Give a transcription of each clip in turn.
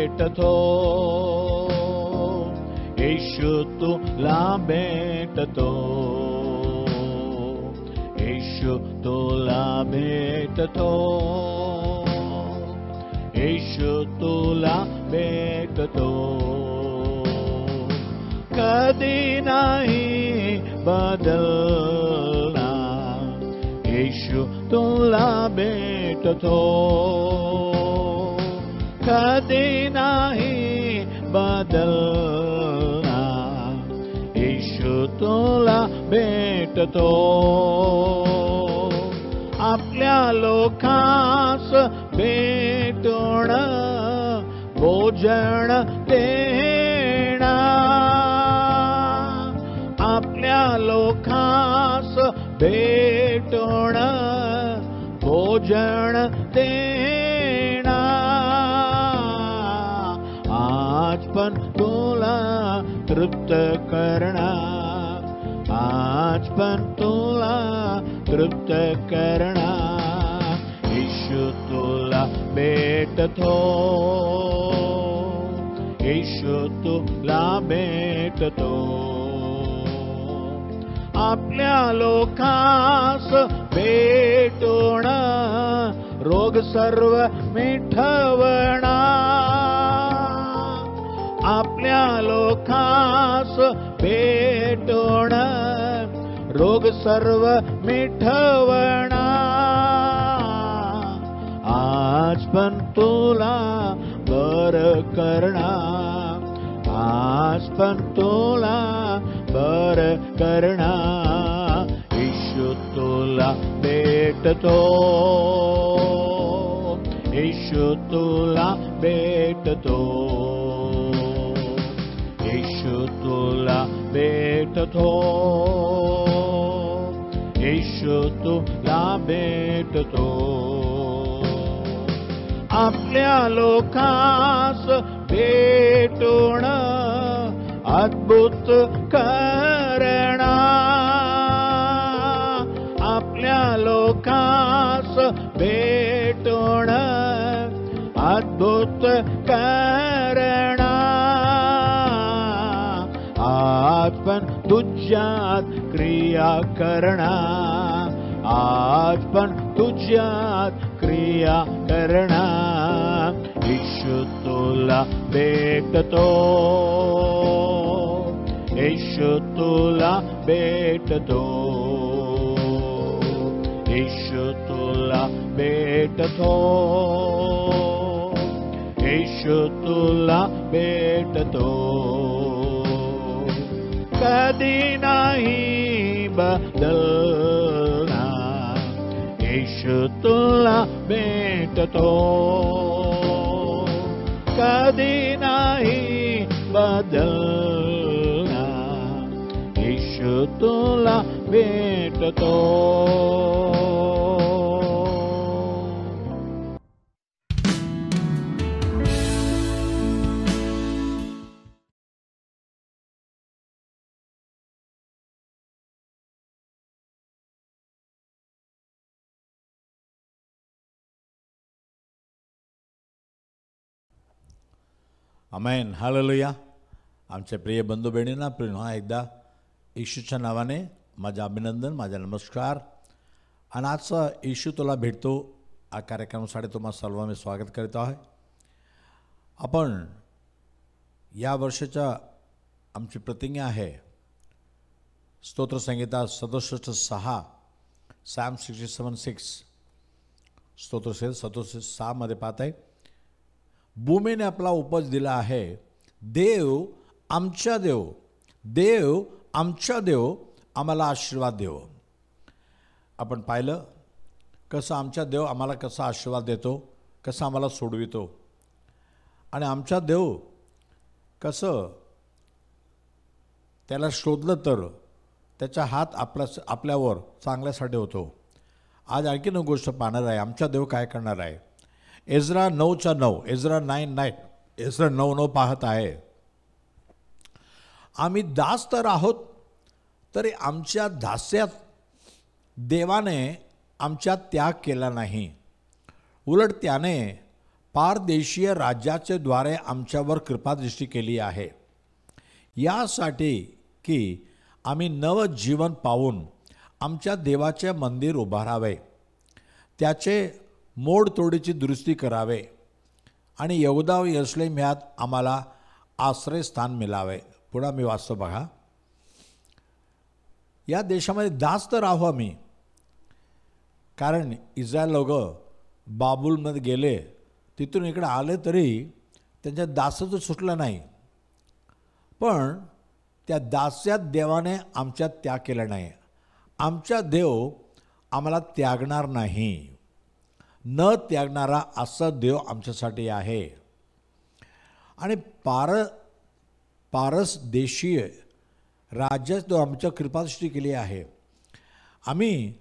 भेटतो, येशू तुला भेटतो, येशू तुला भेटतो, येशू तुला भेटतो. कधी नाही बदलणार, येशू तुला भेटतो, कधी नाही बदलणार, येशू तुला भेटतो. आपल्या लोकांस भेटून भोजन देणार, आपल्या लोकांस भेटून भोजन देणार. आज पण तुला तृप्त करणार, आज पण तुला तृप्त करणार, येशू तुला भेटतो, येशू तुला भेटतो. आपल्या लोकांस भेटून रोग सर्व मिटवणार, आपल्या लोकांस भेटून रोग सर्व मिटवणार. आज पण तुला बरं करणार, आज पण तुला बरं करणार, येशू तुला भेटतो, येशू तुला भेटतो, येशू तुला भेटतो, येशू तुला भेटतो. आपल्या लोकांस भेटून अद्भुत करणार, आपल्या लोकांस भेटून अद्भुत करणार. आज पण तुझ्यात क्रिया करणार, आज पण तुझ्यात क्रिया करणार, येशू तुला भेटतो, येशू तुला भेटतो, येशू तुला भेटतो, येशू तुला भेटतो. कधी नाही बदलणार, येशू तुला भेटतो, कधी नाही बदलणार, येशू तुला भेटतो. आमेन, हालेलुया. आमचे प्रिय बंधू बहिणींना पुन्हा एकदा येशूच्या नावाने माझं अभिनंदन, माझा नमस्कार. आणि आजचा येशू तुला भेटतो हा कार्यक्रमासाठी तुम्हाला सर्व मी स्वागत करीत आहे. आपण या वर्षाच्या आमची प्रतिज्ञा आहे स्तोत्रसंहिता 67:6 Psalm 67:6 स्तोत्रसंहिता 67:6 पाहत आहे, भूमीने आपला उपज दिला आहे, देव आमचा देव, देव आमचा देव आम्हाला आशीर्वाद देव. आपण पाहिलं कसं आमचा देव आम्हाला कसा आशीर्वाद देतो, कसं आम्हाला सोडवितो. आणि आमचा देव कसं त्याला शोधलं तर त्याचा हात आपल्यावर चांगल्यासाठी होतो. आज आणखीन एक गोष्ट पाहणार आहे, आमचा देव काय करणार आहे. एज्रा 9:9 एज्रा 9:9 एज्रा 9:9 पाहत आहे, आम्ही दास तर आहोत तरी आमच्या दास्यात देवाने आमच्या त्याग केला नाही, उलट त्याने पारदेशीय राज्याचे द्वारे आमच्यावर कृपादृष्टी केली आहे, यासाठी की आम्ही नवजीवन पावून आमच्या देवाचे मंदिर उभारावे, त्याचे मोडतोडीची दुरुस्ती करावे आणि यहूदा व यरूशलेम ह्यात आम्हाला आश्रयस्थान मिळावे. पुढे मी वाचतो बघा. या देशामध्ये दास तर राहू आम्ही, कारण इस्रायल लोक बाबुलमध्ये गेले, तिथून इकडे आले तरी त्यांच्या दासाचं सुटलं नाही. पण त्या दास्यात देवाने आमच्यात त्याग केला नाही. आमचा देव आम्हाला त्यागणार नाही. न त्यागणारा असा देव आमच्यासाठी आहे. आणि पारस देशीय राज्यात आमच्या कृपादृष्टी केली आहे. आम्ही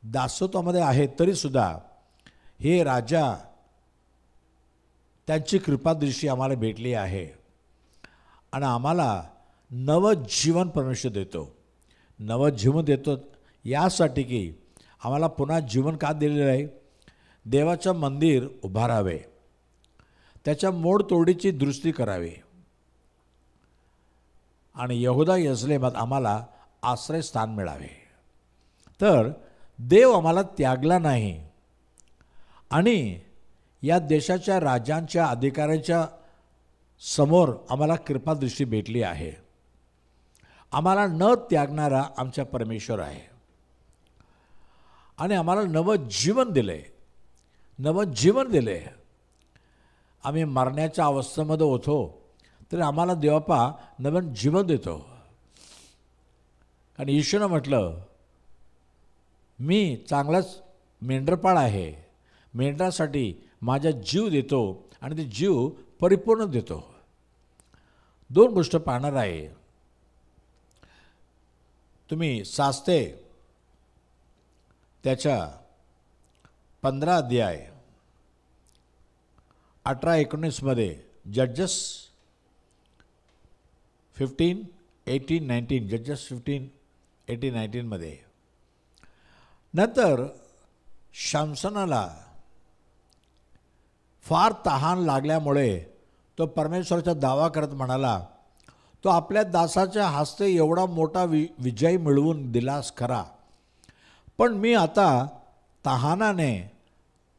दासत्वामध्ये आहे तरीसुद्धा हे राजा त्यांची कृपादृष्टी आम्हाला भेटली आहे आणि आम्हाला नवजीवन परमेश्वर देतो. नवजीवन देतो यासाठी की आम्हाला पुन्हा जीवन का दिलेलं आहे? देवाचं मंदिर उभारावे, त्याच्या मोडतोडीची दुरुस्ती करावी आणि यहूदा यरूशलेमात आम्हाला आश्रयस्थान मिळावे. तर देव आम्हाला त्यागला नाही आणि या देशाच्या राजांच्या अधिकाऱ्यांच्या समोर आम्हाला कृपादृष्टी भेटली आहे. आम्हाला न त्यागणारा आमचा परमेश्वर आहे आणि आम्हाला नवजीवन दिले. नवजीवन दिले. आम्ही मरण्याच्या अवस्थेमध्ये होतो तरी आम्हाला देवापा नवीन जीवन देतो. आणि येशूनं म्हटलं, मी चांगलाच मेंढरपाळ आहे, मेंढरासाठी माझा जीव देतो आणि ते जीव परिपूर्ण देतो. दोन गोष्ट पाहणार आहे. तुम्ही सास्ते त्याच्या 15 अध्याय 18-19 जड्जस 15, 18, 19 जड्जस 15, 18, 19 नंतर शामसनाला फार तहान लागल्यामुळे तो परमेश्वराचा दावा करत म्हणाला, तो आपल्या दासाच्या हस्ते एवढा मोठा विजय मिळवून दिलास खरा, पण मी आता तहानाने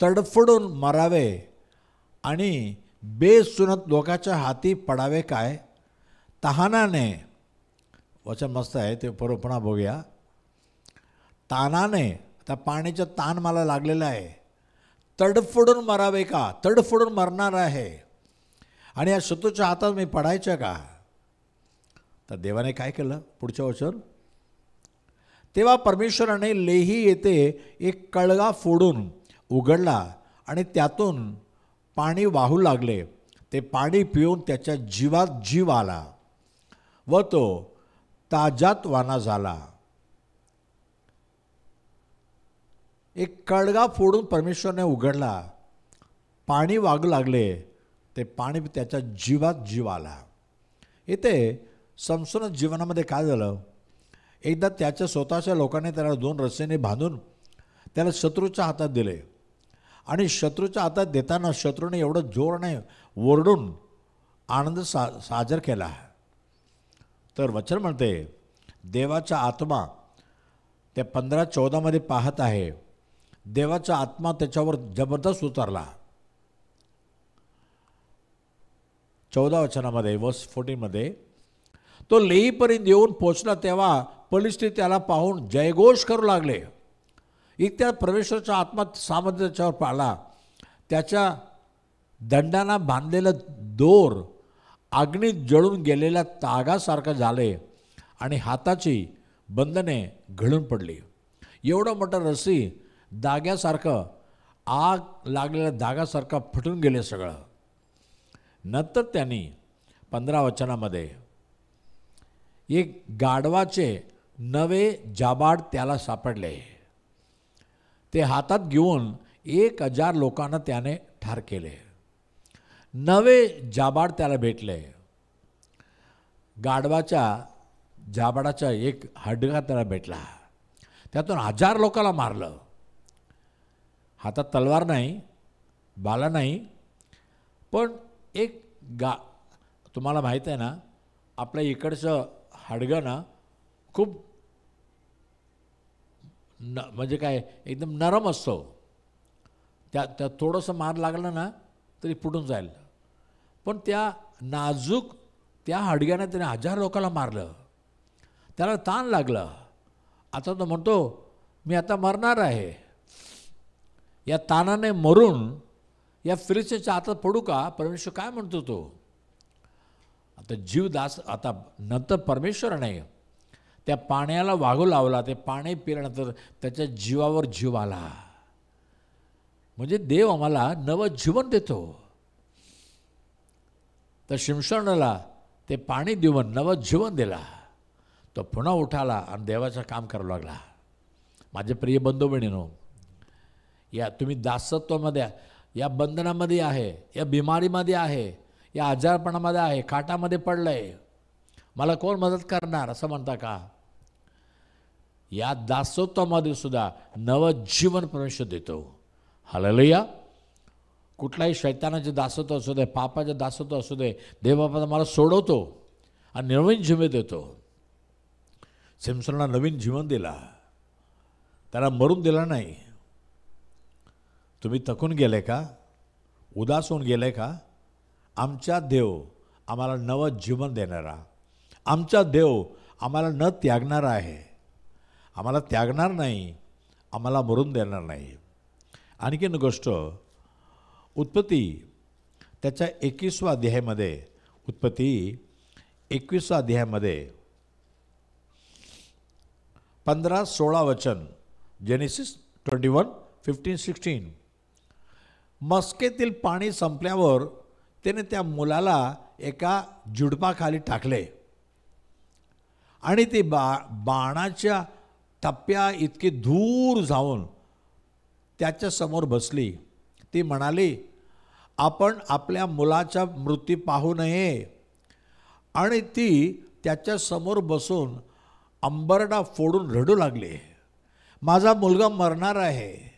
तडफडून मरावे आणि बेसुनत लोकांच्या हाती पडावे काय? तहानाने, वचन मस्त आहे ते पुन्हा बघूया. तानाने, आता पाण्याचं ताण मला लागलेलं आहे, तडफडून मरावे का? तडफडून मरणार आहे आणि या शत्रूच्या हातात मी पडायचं का? तर देवाने काय केलं? पुढचं वचन, तेव्हा परमेश्वराने लेही येथे एक कळगा फोडून उघडला आणि त्यातून पाणी वाहू लागले. ते पाणी पिऊन त्याच्या जीवात जीव आला व तो ताजातवाना झाला. एक कळगा फोडून परमेश्वराने उघडला, पाणी वाहू लागले, ते पाणी त्याच्या जीवात जीव आला. इथे समसोन जीवनामध्ये काय झालं? एकदा त्याच्या स्वतःच्या लोकांनी त्याला 2 रस्सेने बांधून त्याला शत्रूच्या हातात दिले आणि शत्रूच्या हातात देताना शत्रूने एवढं जोराने ओरडून आनंद साजर केला. तर वचन म्हणते, देवाचा आत्मा त्या 15-14 पाहत आहे. देवाचा आत्मा त्याच्यावर जबरदस्त उतरला. 14 वचनामध्ये वर्स 14 तो लेहीपर्यंत येऊन पोचला तेव्हा फलिस्ती त्याला पाहून जयघोष करू लागले. इतक्यात परमेश्वराचा आत्मा सामर्थ्य त्याच्यावर पाळला. त्याच्या दंडांना बांधलेलं दोर अग्नीत जळून गेलेल्या तागासारखं झाले आणि हाताची बंधने घळून पडली. एवढं मोठं रस्सी दाग्यासारखं, आग लागलेल्या दागासारखं फुटून गेले सगळं. नंतर त्यांनी 15 वचनामध्ये एक गाढवाचे नवे जाबाड त्याला सापडले. ते हातात घेऊन 1000 लोकांना त्याने ठार केले. नवे जाबाड त्याला भेटले. गाढवाच्या जाबाडाचा एक हाडगा त्याला भेटला. त्यातून 1000 लोकांना मारलं. हातात तलवार नाही, बाला नाही, पण एक तुम्हाला माहीत आहे ना, आपल्या इकडचं हाडगं ना खूप म्हणजे काय एकदम नरम असतो. त्या थोडंसं मार लागलं ना तरी फुटून जाईल. पण त्या नाजूक त्या हाडग्याने त्याने 1000 लोकांना मारलं. त्याला ताण लागलं. आता तो म्हणतो मी आता मरणार आहे. या ताणाने मरून या फिलिस्तीच्या हातात पडू का? परमेश्वर काय म्हणतो तो? आता जीवदास आता नंतर परमेश्वराने त्या पाण्याला वागू लावला. ते पाणी पिल्यानंतर त्याच्या जीवावर जीव आला. म्हणजे देव आम्हाला नवं जीवन देतो. तर शिमशोनाला ते पाणी देऊन नवं जीवन दिला. तो पुन्हा उठाला आणि देवाचं काम करायला लागला. माझे प्रिय बंधू बहिणींनो, या तुम्ही दासत्वामध्ये, या बंधनामध्ये आहे, या बिमारीमध्ये आहे, या आजारपणामध्ये आहे, खाटामध्ये पडलंय, मला कोण मदत करणार असं म्हणता का? या दासत्वामध्ये सुद्धा नवं जीवन परमेश्वर देतो. हालेलुया. कुठलाही शैतानाचे दासत्व असू दे, पापाचे दासत्व असू दे, देवबापा मला सोडवतो आणि नवीन जीवन देतो. सिमसोनला नवीन जीवन दिला, त्याला मरून दिला नाही. तुम्ही थकून गेले का? उदास होऊन गेले का? आमचा देव आम्हाला नवं जीवन देणारा, आमचा देव आम्हाला न त्यागणारा आहे. आम्हाला त्यागणार नाही, आम्हाला मरून देणार नाही. आणखीन गोष्ट, उत्पत्ती त्याच्या 21व्या अध्यायामध्ये, उत्पत्ती 21व्या अध्यायामध्ये 15-16 वचन, जेनेसिस 21:15-16. मस्केतील पाणी संपल्यावर त्याने त्या मुलाला एका झुडपाखाली टाकले आणि ती बाणाच्या टप्प्या इतकी दूर जाऊन त्याच्यासमोर बसली. ती म्हणाली, आपण आपल्या मुलाचा मृत्यू पाहू नये. आणि ती त्याच्यासमोर बसून अंबरडा फोडून रडू लागली. माझा मुलगा मरणार आहे,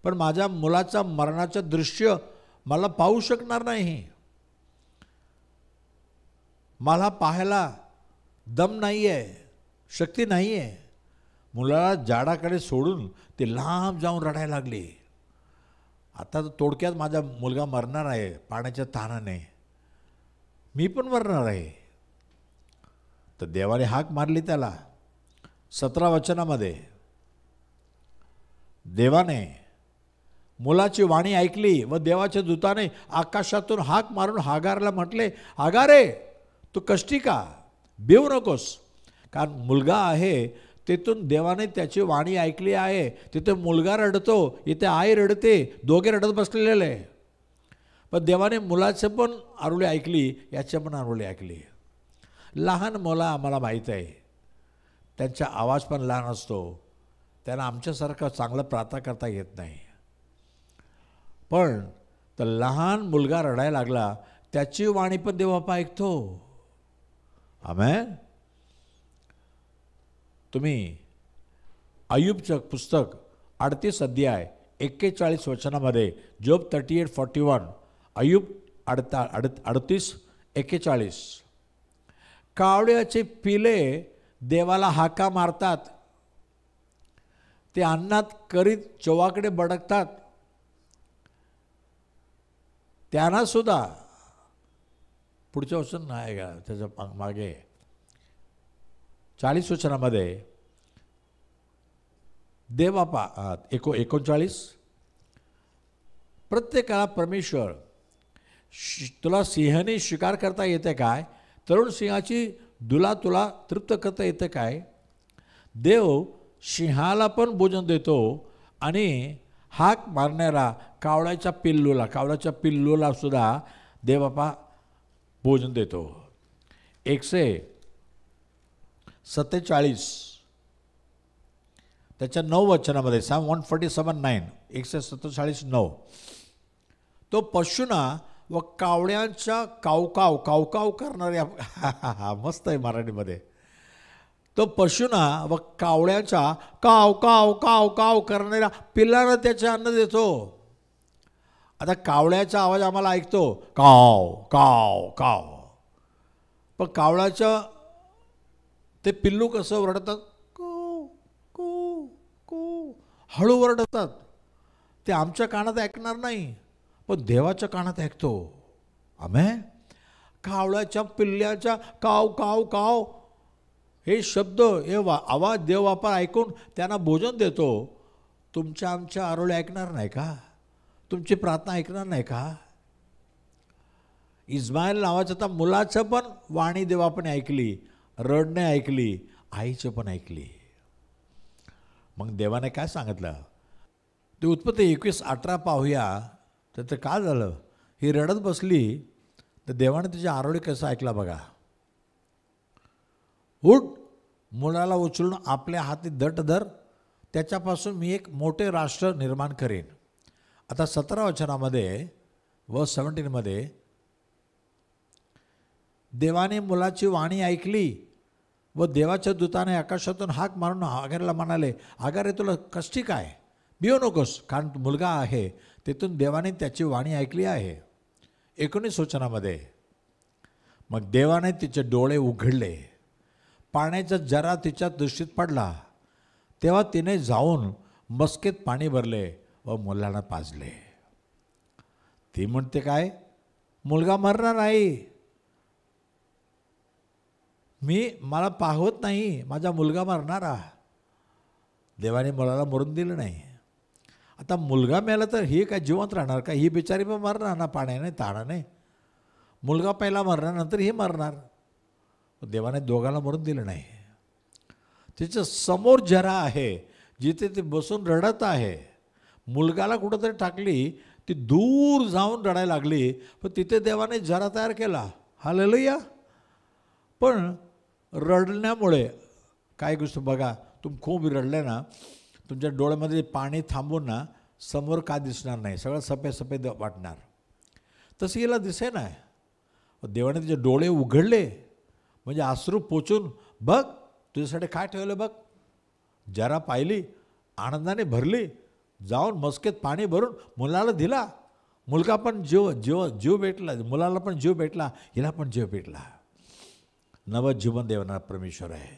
पण माझ्या मुलाचा मरणाचं दृश्य मला पाहू शकणार नाही. मला पाहायला दम नाही आहे, शक्ती नाही आहे. मुलाला झाडाकडे सोडून ते लांब जाऊन रडायला लागली. आता थोडक्यात माझा मुलगा मरणार आहे पाण्याच्या ताणाने, मी पण मरणार आहे. तर देवाने हाक मारली त्याला. 17 वचनामध्ये देवाने मुलाची वाणी ऐकली व देवाच्या दूताने आकाशातून हाक मारून हागारला म्हटले, हागारे तू कष्टी का? भिवू नकोस, कारण मुलगा आहे. तिथून देवाने त्याची वाणी ऐकली आहे. तिथे मुलगा रडतो, इथे आई रडते, दोघे रडत बसलेले. पण देवाने मुलाचे पण आरोळी ऐकली, याचे पण आरोळी ऐकली. लहान मुलं आम्हाला माहीत आहे, त्यांचा आवाज पण लहान असतो, त्यांना आमच्यासारखं चांगलं प्रार्थना करता येत नाही. पण तर लहान मुलगा रडायला लागला, त्याची वाणी पण देवबापा ऐकतो. आमेन. तुम्ही अय्यूबचं पुस्तक 38 अध्याय 41 वचनामध्ये, जोब 38:41, अय्यूब 38:41. कावळ्याचे पिले देवाला हाका मारतात, ते अन्नात करीत चोवाकडे बडकतात, त्यांना सुद्धा, पुढच्या वचन नाही का त्याच्या मागे 40 वचनामध्ये देवबापा 39, प्रत्येकाला परमेश्वर, तुला सिंहाने शिकार करता येते काय? तरुण सिंहाची दुला तुला तृप्त करता येते काय? देव सिंहाला पण भोजन देतो आणि हाक मारणारा कावळ्याच्या पिल्लूला सुद्धा देवबापा भोजन देतो. 147 त्याच्या 9 वचनामध्ये, Psalm 147:9, 147:9, तो पशूंना व कावळ्यांच्या कावकाव करणाऱ्या मस्त आहे मराठीमध्ये. तो पशूंना व कावळ्यांच्या काव करणाऱ्या पिल्लांना त्याचे अन्न देतो आता कावळ्याचा आवाज आम्हाला ऐकतो, काव काव काव, पण कावळ्याचं ते पिल्लू कसं ओरडतात, को को को, हळू ओरडतात. ते आमच्या कानात ऐकणार नाही, पण देवाच्या कानात ऐकतो. आमेन. कावळ्याच्या पिल्ल्याच्या काव काव काव हे शब्द, हे आवाज देव वापर ऐकून त्यांना भोजन देतो. तुमच्या आमच्या आरोळ्या ऐकणार नाही का? तुमची प्रार्थना ऐकणार नाही का? इस्माईल नावाच्या त्या मुलाचं पण वाणी देवापण ऐकली, रडणे ऐकली, आईचं पण ऐकली. मग देवाने काय सांगितलं ते उत्पत्ती 21:18 पाहूया. तर ते काय झालं, ही रडत बसली तर देवाने तिची आरोळी कसं ऐकला बघा. उठ, मुलाला उचलून आपल्या हाती दट धर, त्याच्यापासून मी एक मोठे राष्ट्र निर्माण करेन. आता 17 वचनामध्ये व 17मध्ये देवाने मुलाची वाणी ऐकली व देवाच्या दूताने आकाशातून हाक मारून आगारला म्हणाले, आगारे तुला कष्टी काय, भिऊ नकोस, कारण मुलगा आहे. तिथून देवाने त्याची वाणी ऐकली आहे. 19 वचनामध्ये मग देवाने तिचे डोळे उघडले, पाण्याचा जरा तिच्या दृष्टीत पडला, तेव्हा तिने जाऊन मस्केत पाणी भरले व मुलाला पाजले. ती म्हणते काय, मुलगा मरणार नाही, मला पाहवत नाही, माझा मुलगा मरणारा. देवाने मुलाला मरून दिलं नाही. आता मुलगा मेला तर ही काय जिवंत राहणार का? ही बिचारी पण मरणार ना, पाण्याने ताणाने. मुलगा पहिला मरणार, नंतर ही मरणार. देवाने दोघांना मरून दिलं नाही. तिच्या समोर जरा आहे, जिथे ती बसून रडत आहे. मुलगाला कुठंतरी टाकली, ती दूर जाऊन रडायला लागली, पण तिथे देवाने जरा तयार केला. हालेलुया. पण रडण्यामुळे काय गोष्ट बघा, तुम्ही खूप रडले ना, तुमच्या डोळ्यामध्ये पाणी थांबून ना समोर का दिसणार नाही, सगळं सफेद सफेद वाटणार. तसं हिला दिसे नाही. देवाने तिचे डोळे उघडले, म्हणजे अश्रू पोचून बघ तुझ्यासाठी काय ठेवलं बघ. जरा पाहिली, आनंदाने भरली, जाऊन मस्केत पाणी भरून मुलाला दिला. मुलगा पण जीव भेटला, मुलाला पण जीव भेटला, हिला पण जीव भेटला. नवं जीवन देवणार परमेश्वर आहे,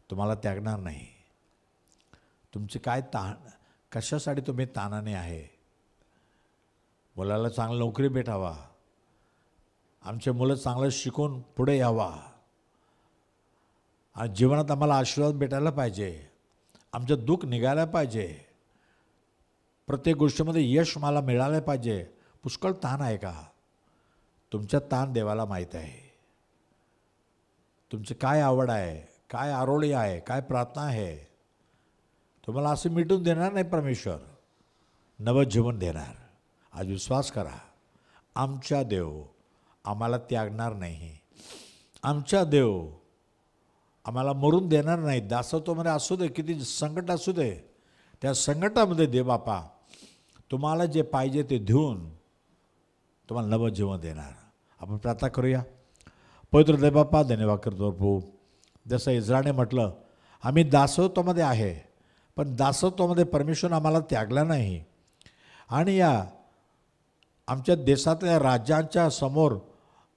तुम्हाला त्यागणार नाही. तुमची काय ताण, कशासाठी तुम्ही ताणाने आहे. मुलाला चांगली नोकरी भेटावा, आमचे मुलं चांगलं शिकून पुढे यावा, आणि जीवनात आम्हाला आशीर्वाद भेटायला पाहिजे, आमचं दुःख निघायला पाहिजे, प्रत्येक गोष्टीमध्ये यश मला मिळालं पाहिजे. पुष्कळ ताण आहे का? तुमच्या ताण देवाला माहीत आहे. तुमची काय आवड आहे, काय आरोळी आहे, काय प्रार्थना आहे, तुम्हाला असं मिटून देणार नाही परमेश्वर, नवं जीवन देणार. आज विश्वास करा, आमचा देव आम्हाला त्यागणार नाही. आमचा देव आम्हाला मरून देणार नाही. दासत्वामध्ये असू दे, किती संकट असू दे, त्या संकटामध्ये दे बापा तुम्हाला जे पाहिजे ते देऊन तुम्हाला नवं जीवन देणार. आपण प्रार्थना करूया. पवित्र देव बापा, धन्यवाद करतो प्रभू. जसं इस्रायलने म्हटलं, आम्ही दासत्वामध्ये आहे, पण दासत्वामध्ये परमेश्वर आम्हाला त्यागला नाही, आणि या आमच्या देशातल्या राज्यांच्या समोर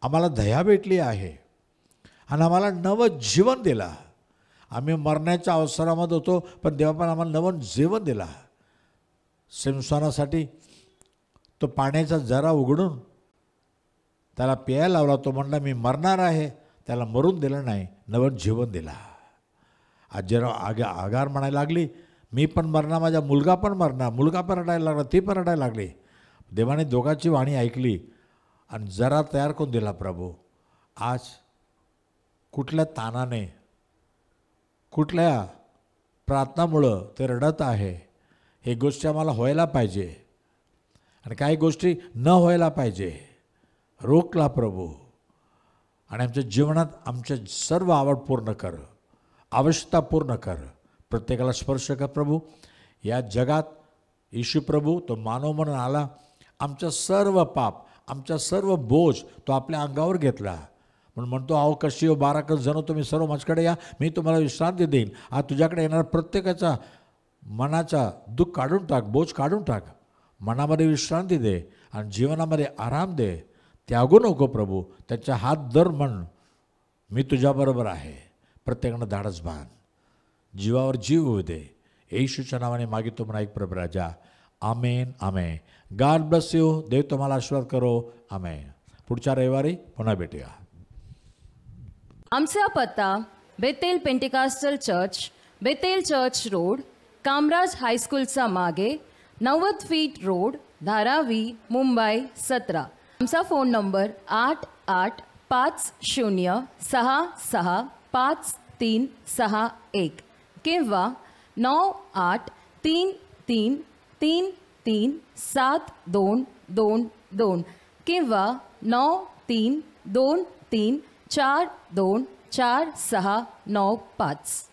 आम्हाला दया भेटली आहे, आणि आम्हाला नवं जीवन दिला. आम्ही मरण्याच्या अवसरामध्ये होतो, पण देवापान आम्हाला नवं जीवन दिला. सिमसोनासाठी तो पाण्याचा जरा उघडून त्याला प्यायला लावला. तो म्हणला मी मरणार आहे, त्याला मरून दिलं नाही, नवं जीवन दिला. आज जरा आगार म्हणायला लागली, मी पण मरणार, माझा मुलगा पण मरणार. मुलगा पण रडायला लागला, ती पण रडायला लागली. देवाने दोघांची वाणी ऐकली आणि जरा तयार करून दिला. प्रभू, आज कुठल्या ताणाने, कुठल्या प्रार्थनामुळं ते रडत आहे, हे गोष्टी आम्हाला व्हायला पाहिजे, आणि काही गोष्टी न व्हायला पाहिजे. रोखला प्रभू, आणि आमच्या जीवनात आमच्या सर्व आवड पूर्ण कर, आवश्यकता पूर्ण कर. प्रत्येकाला स्पर्श कर प्रभू. या जगात येशू प्रभू तो मानव म्हणून आला, आमच्या सर्व पाप, आमच्या सर्व बोज तो आपल्या अंगावर घेतला. म्हणून म्हणतो, अहो कशी हो 12 जण तुम्ही सर्व माझ्याकडे या, मी तुम्हाला विश्रांती देईन. आज तुझ्याकडे येणार प्रत्येकाचा मनाचा दुःख काढून टाक, बोज काढून टाक, मनामध्ये विश्रांती दे. आणि जीवनामध्ये आराम दे. त्यागू नको प्रभू. त्याच्या हात धर म्हण मी तुझ्याबरोबर आहे. प्रत्येकानं धाडस बांध. जीवावर जीव होऊ दे. येशूच्या नावाने मागितो म्हणा एक प्रभू राजा. Amen amen. God bless you. देव तुम्हाला आशीर्वाद करो. आमेन. पुढच्या रविवारी पुन्हा भेटूया. आमचा पत्ता Bethel pentecostal church, Bethel church road, Kamaraj हायस्कूलचा मागे, 90 फीट रोड, धारावी, मुंबई 17. आमचा फोन नंबर 8856653561 किंवा 9833333722 किंवा 9323424695.